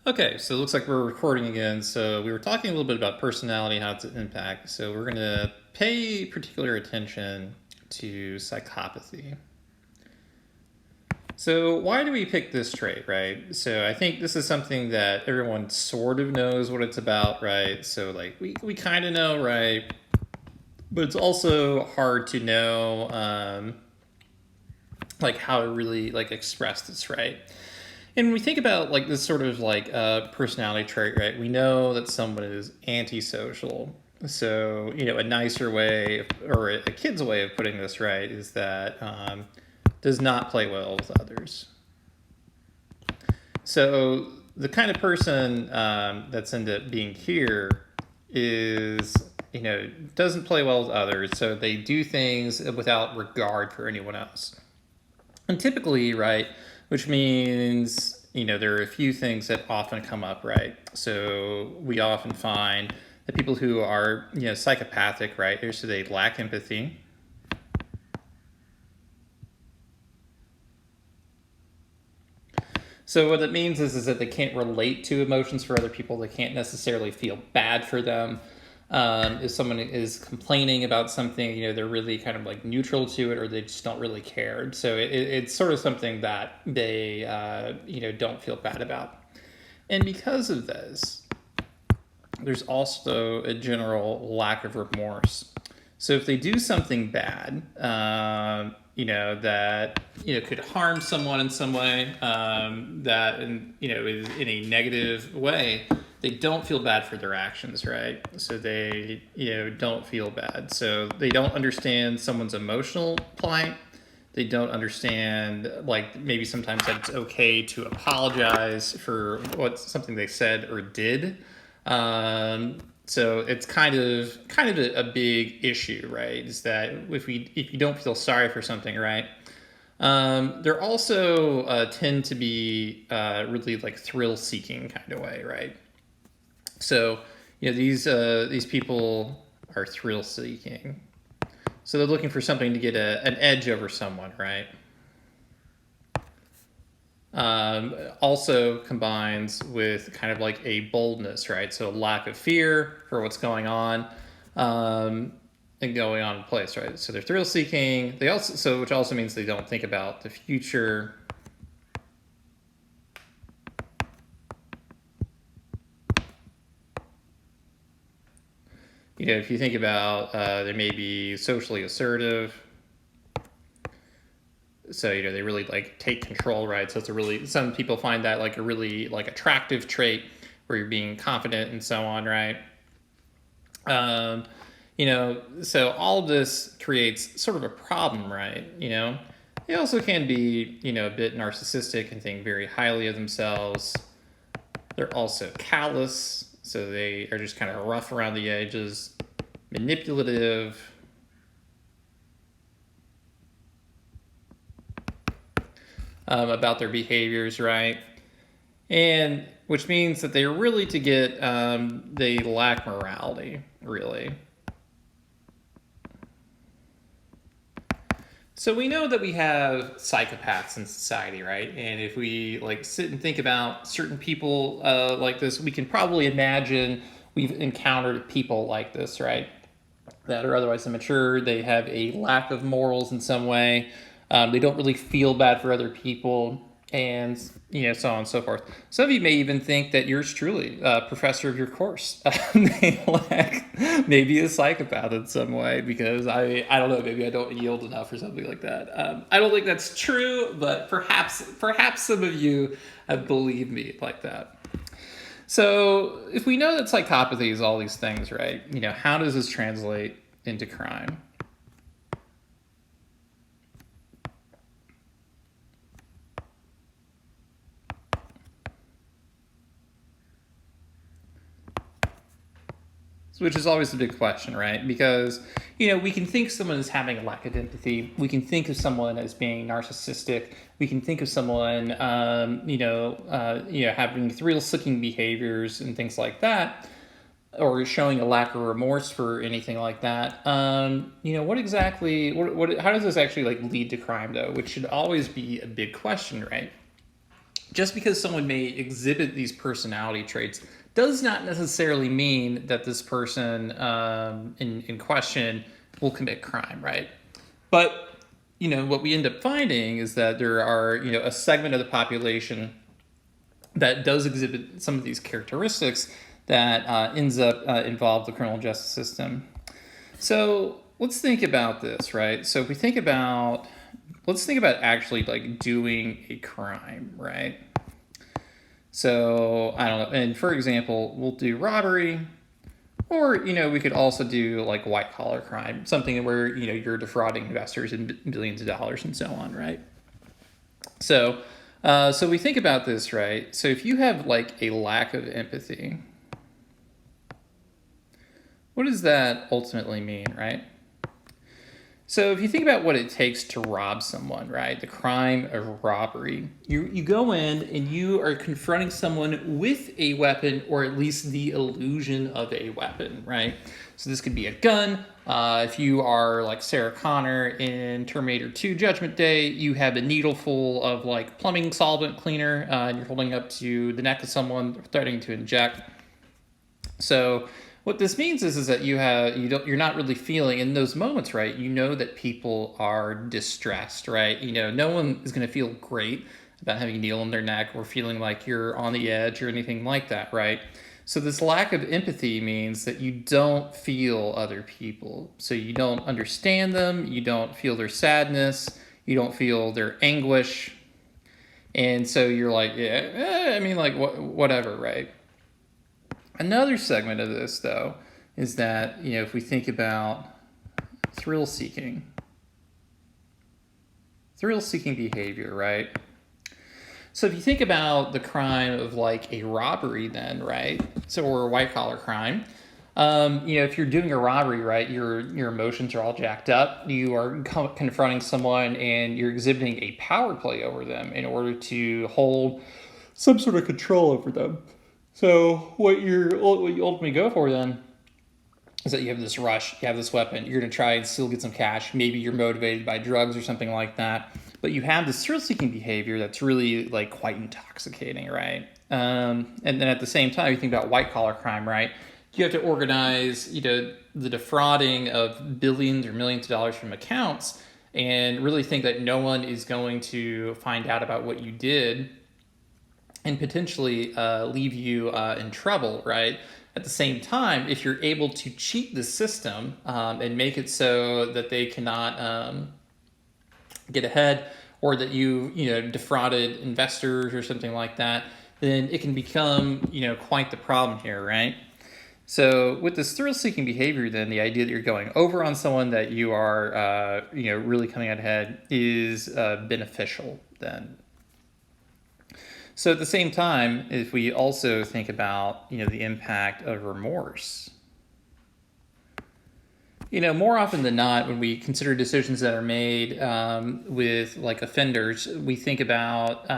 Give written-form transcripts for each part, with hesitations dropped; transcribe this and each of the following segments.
Okay, so it looks like we're recording again. So we were talking a little bit about personality, how it's an impact. So we're going to pay particular attention to psychopathy. So why do we pick this trait, right? So I think this is something that everyone sort of knows what it's about, right? So like we kind of know, right? But it's also hard to know like how to really like express this, right? And when we think about like this sort of like personality trait, right? We know that someone is antisocial. So a nicer way, or a kid's way of putting this, right, is that does not play well with others. So the kind of person that's ended up being here is doesn't play well with others. So they do things without regard for anyone else. And typically, right, which means, there are a few things that often come up, right? So we often find that people who are, psychopathic, right, so they lack empathy. So what it means is that they can't relate to emotions for other people. They can't necessarily feel bad for them. If someone is complaining about something, they're really kind of like neutral to it, or they just don't really care. So it's sort of something that they, don't feel bad about. And because of this, there's also a general lack of remorse. So if they do something bad, that could harm someone in some way, that is in a negative way, they don't feel bad for their actions, right? So they don't feel bad. So they don't understand someone's emotional plight. They don't understand, like, maybe sometimes that it's okay to apologize for something they said or did. So it's kind of a big issue, right? Is that if you don't feel sorry for something, right? They're also tend to be really like thrill seeking kind of way, right? So these people are thrill seeking. So they're looking for something to get an edge over someone, right? Also combines with kind of like a boldness, right? So a lack of fear for what's going on, and going on in place, right? So they're thrill seeking. They also, which also means they don't think about the future. If you think about, they may be socially assertive. So they really like take control, right? So it's a really, some people find that like a really like attractive trait, where you're being confident and so on, right? Um, so all of this creates sort of a problem, right? They also can be, a bit narcissistic and think very highly of themselves. They're also callous, so they are just kind of rough around the edges, manipulative, about their behaviors, right? And which means that they're really to get, they lack morality, really. So we know that we have psychopaths in society, right? And if we like sit and think about certain people like this, we can probably imagine we've encountered people like this, right? That are otherwise immature. They have a lack of morals in some way. They don't really feel bad for other people, and so on and so forth. Some of you may even think that yours truly, professor of your course, may lack maybe a psychopath in some way, because I don't know, maybe I don't yield enough or something like that. I don't think that's true, but perhaps some of you have believed me like that. So if we know that psychopathy is all these things, right? How does this translate into crime? Which is always the big question, right? Because we can think someone is having a lack of empathy. We can think of someone as being narcissistic. We can think of someone, having thrill-seeking behaviors and things like that, or showing a lack of remorse for anything like that. What exactly? How does this actually like lead to crime, though? Which should always be a big question, right? just because someone may exhibit these personality traits does not necessarily mean that this person in question will commit crime, right? But what we end up finding is that there are a segment of the population that does exhibit some of these characteristics that ends up involved the criminal justice system. So let's think about this, right? So if we think about, let's think about actually like doing a crime, right? So I don't know, and for example, we'll do robbery, or we could also do like white collar crime, something where you're defrauding investors in billions of dollars and so on, right? So so we think about this, right? So if you have like a lack of empathy, what does that ultimately mean, right? So if you think about what it takes to rob someone, right? The crime of robbery, you go in and you are confronting someone with a weapon, or at least the illusion of a weapon, right? So this could be a gun. If you are like Sarah Connor in Terminator 2 Judgment Day, you have a needle full of like plumbing solvent cleaner, and you're holding up to the neck of someone, threatening to inject. So what this means is that you're not really feeling in those moments, right? That people are distressed, right? No one is going to feel great about having a needle in their neck or feeling like you're on the edge or anything like that, right? So this lack of empathy means that you don't feel other people. So you don't understand them, you don't feel their sadness, you don't feel their anguish. And so you're like, whatever, right? Another segment of this, though, is that, if we think about thrill-seeking behavior, right? So if you think about the crime of like a robbery then, right? So, or a white-collar crime, if you're doing a robbery, right, your emotions are all jacked up. You are confronting someone and you're exhibiting a power play over them in order to hold some sort of control over them. So what you ultimately go for then is that you have this rush, you have this weapon, you're going to try and still get some cash. Maybe you're motivated by drugs or something like that. But you have this thrill-seeking behavior that's really like quite intoxicating, right? And then at the same time, you think about white-collar crime, right? You have to organize, the defrauding of billions or millions of dollars from accounts and really think that no one is going to find out about what you did and potentially leave you in trouble, right? At the same time, if you're able to cheat the system and make it so that they cannot get ahead, or that you defrauded investors or something like that, then it can become quite the problem here, right? So with this thrill-seeking behavior, then the idea that you're going over on someone that you are really coming out ahead is beneficial then. So at the same time, if we also think about, the impact of remorse, more often than not, when we consider decisions that are made with like offenders, we think about,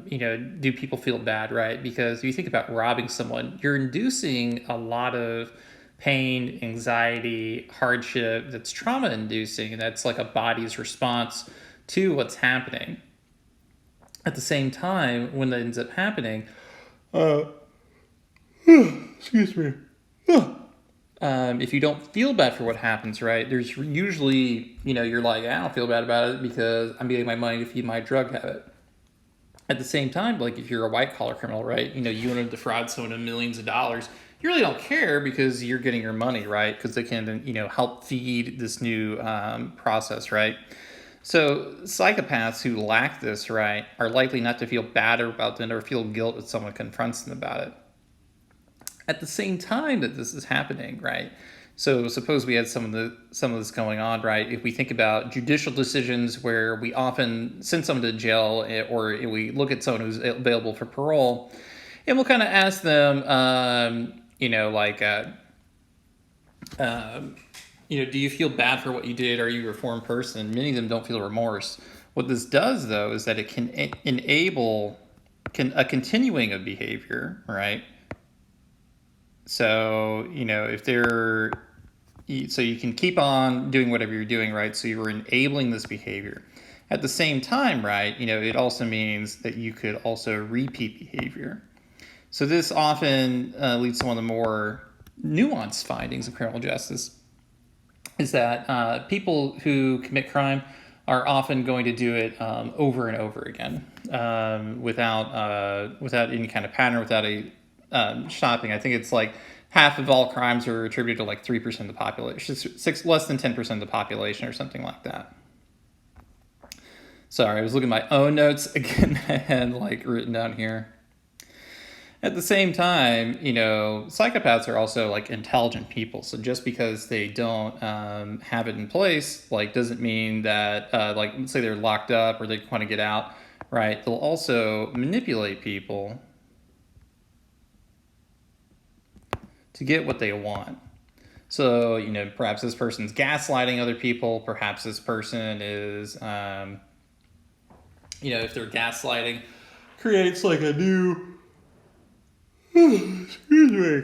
do people feel bad, right? Because if you think about robbing someone, you're inducing a lot of pain, anxiety, hardship that's trauma inducing, and that's like a body's response to what's happening. At the same time, when that ends up happening, excuse me. If you don't feel bad for what happens, right, there's usually, you're like, I don't feel bad about it because I'm getting my money to feed my drug habit. At the same time, like if you're a white collar criminal, right, you want to defraud someone of millions of dollars, you really don't care because you're getting your money, right, because they can, help feed this new process, right? So psychopaths who lack this, right, are likely not to feel bad about them or feel guilt if someone confronts them about it. At the same time that this is happening, right? So suppose we had some of this going on, right? If we think about judicial decisions where we often send someone to jail, or we look at someone who's available for parole, and we'll kind of ask them, do you feel bad for what you did? Are you a reformed person? Many of them don't feel remorse. What this does, though, is that it can enable a continuing of behavior, right? So, so you can keep on doing whatever you're doing, right? So you're enabling this behavior. At the same time, right, it also means that you could also repeat behavior. So this often leads to one of the more nuanced findings of criminal justice, is that people who commit crime are often going to do it over and over again without any kind of pattern, without a stopping. I think it's like half of all crimes are attributed to like 3% of the population, less than 10% of the population, or something like that. Sorry, I was looking at my own notes again. I had like written down here. At the same time, psychopaths are also like intelligent people. So just because they don't have it in place, like doesn't mean that like let's say they're locked up or they want to get out, right? They'll also manipulate people to get what they want. So perhaps this person's gaslighting other people. Perhaps this person is, if they're gaslighting, creates like a new. Excuse me.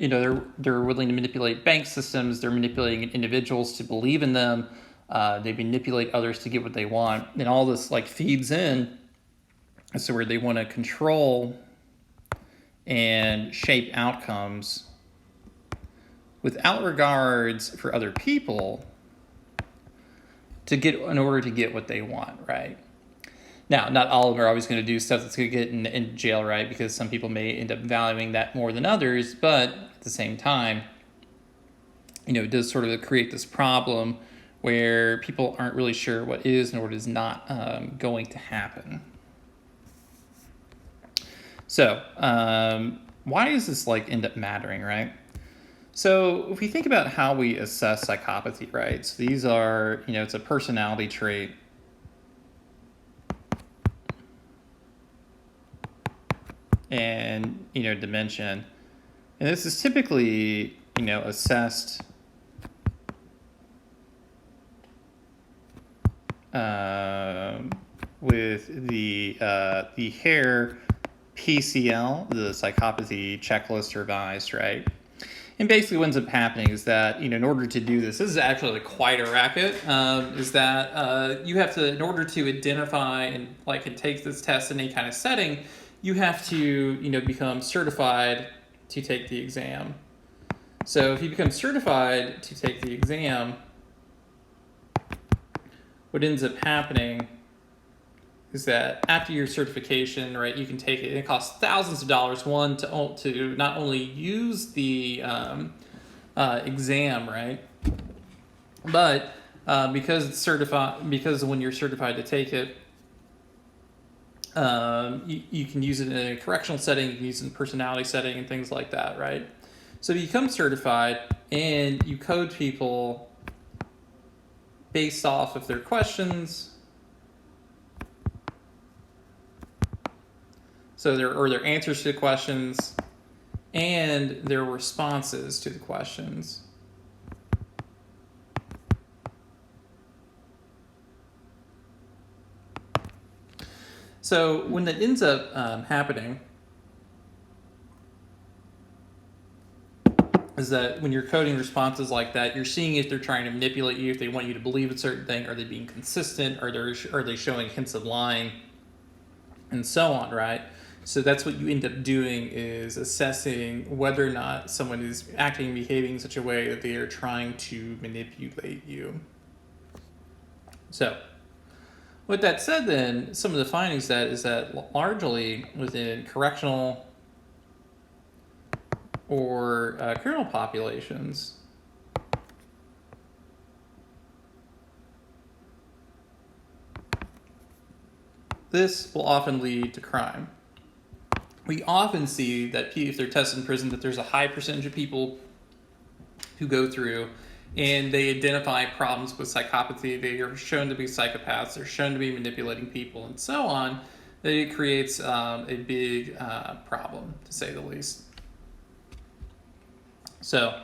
They're willing to manipulate bank systems. They're manipulating individuals to believe in them. They manipulate others to get what they want, and all this like feeds in. So where they want to control and shape outcomes without regards for other people in order to get what they want, right? Now, not all of them are always going to do stuff that's going to get in jail, right? Because some people may end up valuing that more than others. But at the same time, it does sort of create this problem where people aren't really sure what is and what is not going to happen. So why does this like end up mattering, right? So if we think about how we assess psychopathy, right? So these are, it's a personality trait. And, dimension. And this is typically, assessed with the Hare PCL, the Psychopathy Checklist revised, right? And basically what ends up happening is that, in order to do this is actually like quite a racket, is that you have to, in order to identify and take this test in any kind of setting, you have to, become certified to take the exam. So if you become certified to take the exam, what ends up happening is that after your certification, right, you can take it. It costs thousands of dollars, one, to not only use the exam, right, but because it's certified, because when you're certified to take it, you can use it in a correctional setting, you can use it in a personality setting and things like that, right? So you become certified and you code people based off of their questions. So their answers to the questions and their responses to the questions. So when that ends up happening is that when you're coding responses like that, you're seeing if they're trying to manipulate you, if they want you to believe a certain thing, are they being consistent, are they showing hints of lying, and so on, right? So that's what you end up doing, is assessing whether or not someone is acting and behaving in such a way that they are trying to manipulate you. So with that said, then, some of the findings is that largely within correctional or criminal populations, this will often lead to crime. We often see that if they're tested in prison, that there's a high percentage of people who go through and they identify problems with psychopathy. They are shown to be psychopaths. They're shown to be manipulating people and so on. That it creates a big problem, to say the least. So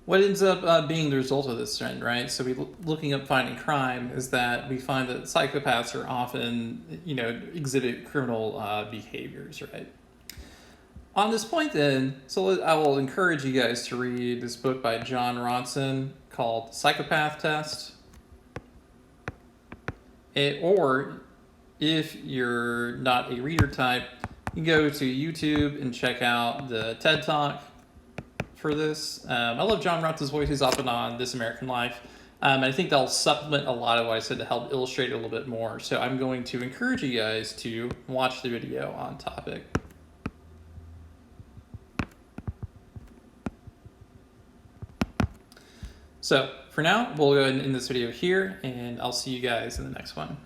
what ends up being the result of this trend, right? So looking up finding crime is that we find that psychopaths are often, exhibit criminal behaviors, right? On this point then, so I will encourage you guys to read this book by John Ronson called Psychopath Test. Or if you're not a reader type, you can go to YouTube and check out the TED Talk for this. I love John Roth's voice. He's often on This American Life. And I think that'll supplement a lot of what I said to help illustrate it a little bit more. So I'm going to encourage you guys to watch the video on topic. So for now, we'll go ahead and end this video here, and I'll see you guys in the next one.